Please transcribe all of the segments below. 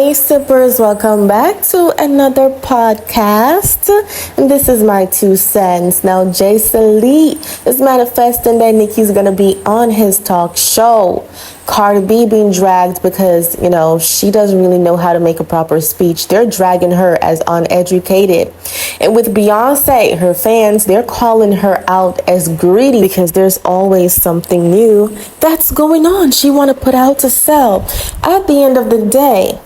Hey sippers, welcome back to another podcast. And this is my 2 cents. Now Jason Lee is manifesting that Nicki's gonna be on his talk show. Cardi B being dragged because, she doesn't really know how to make a proper speech. They're dragging her as uneducated. And with Beyonce, her fans, they're calling her out as greedy because there's always something new that's going on she want to put out to sell. At the end of the day,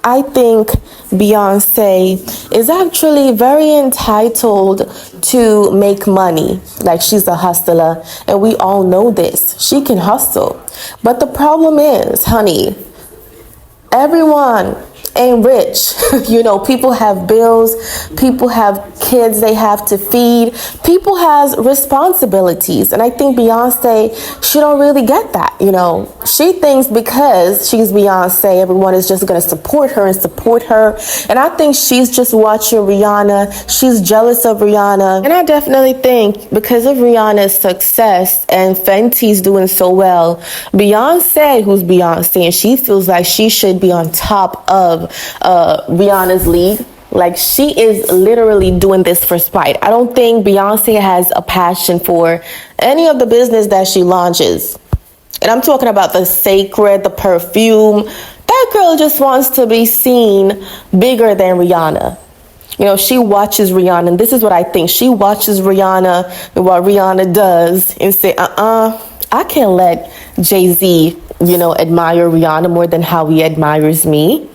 I think Beyonce is actually very entitled to make money. Like, she's a hustler, and we all know this. She can hustle. But the problem is, honey, everyone ain't rich. People have bills, people have kids they have to feed, people has responsibilities. And I think Beyonce, she don't really get that. She thinks because she's Beyonce, everyone is just going to support her. And I think she's just watching Rihanna. She's jealous of Rihanna. And I definitely think because of Rihanna's success and Fenty's doing so well, Beyonce, who's Beyonce, and she feels like she should be on top of Rihanna's league. Like, she is literally doing this for spite. I don't think Beyonce has a passion for any of the business that she launches. And I'm talking about the sacred, the perfume. That girl just wants to be seen bigger than Rihanna. She watches Rihanna, and this is what I think. She watches Rihanna and what Rihanna does and say, I can't let Jay-Z, admire Rihanna more than how he admires me.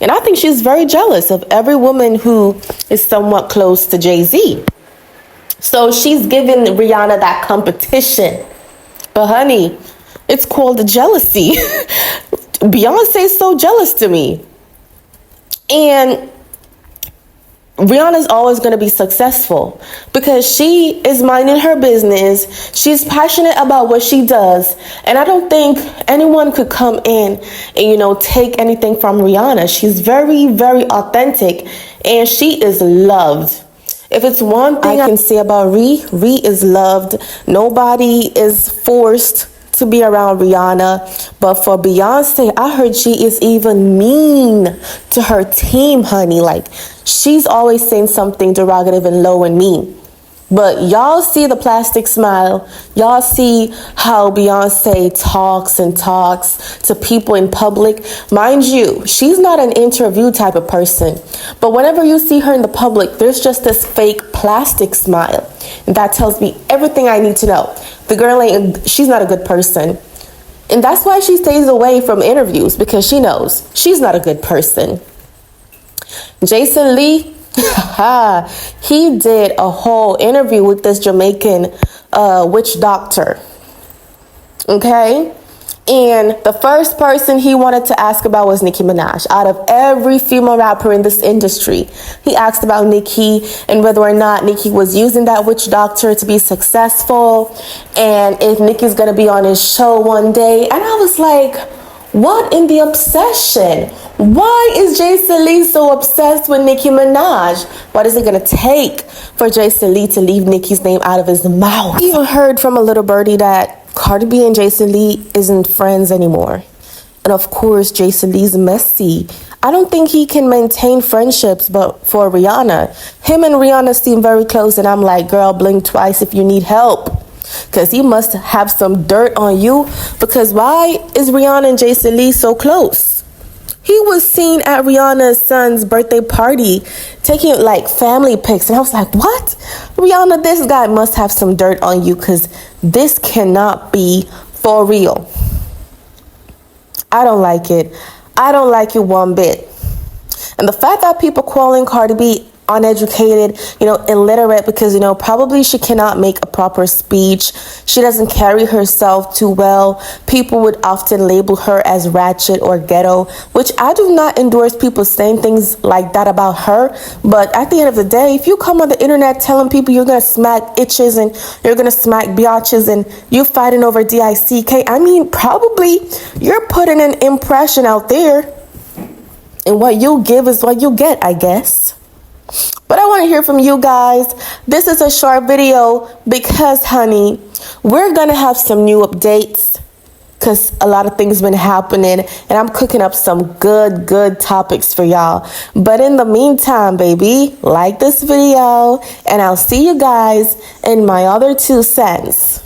And I think she's very jealous of every woman who is somewhat close to Jay-Z. So she's giving Rihanna that competition. But honey, it's called jealousy. Beyonce's so jealous to me. And Rihanna's always going to be successful because she is minding her business. She's passionate about what she does. And I don't think anyone could come in and, take anything from Rihanna. She's very, very authentic and she is loved. If it's one thing I can say about Ree is loved. Nobody is forced to be around Rihanna. But for Beyonce, I heard she is even mean to her team, honey. Like, she's always saying something derogative and low and mean. But y'all see the plastic smile. Y'all see how Beyonce talks to people in public. Mind you, she's not an interview type of person. But whenever you see her in the public, there's just this fake plastic smile. And that tells me everything I need to know. The girl she's not a good person. And that's why she stays away from interviews, because she knows she's not a good person. Jason Lee, he did a whole interview with this Jamaican witch doctor. Okay? And the first person he wanted to ask about was Nicki Minaj. Out of every female rapper in this industry, he asked about Nicki and whether or not Nicki was using that witch doctor to be successful, and if Nicki's going to be on his show one day. And I was like, what in the obsession? Why is Jason Lee so obsessed with Nicki Minaj? What is it going to take for Jason Lee to leave Nicki's name out of his mouth? I even heard from a little birdie that Cardi B and Jason Lee isn't friends anymore. And of course, Jason Lee's messy. I don't think he can maintain friendships, but for Rihanna, him and Rihanna seem very close. And I'm like, girl, blink twice if you need help. Because he must have some dirt on you. Because why is Rihanna and Jason Lee so close? He was seen at Rihanna's son's birthday party taking family pics. And I was like, what? Rihanna, this guy must have some dirt on you, because this cannot be for real. I don't like it. I don't like it one bit. And the fact that people calling Cardi B uneducated, illiterate, because, probably she cannot make a proper speech. She doesn't carry herself too well. People would often label her as ratchet or ghetto, which I do not endorse people saying things like that about her. But at the end of the day, if you come on the internet telling people you're going to smack itches and you're going to smack biatches and you fighting over DICK, probably you're putting an impression out there. And what you give is what you get, I guess. But I want to hear from you guys. This is a short video because, honey, we're going to have some new updates because a lot of things been happening, and I'm cooking up some good topics for y'all. But in the meantime, baby, like this video, and I'll see you guys in my other 2 cents.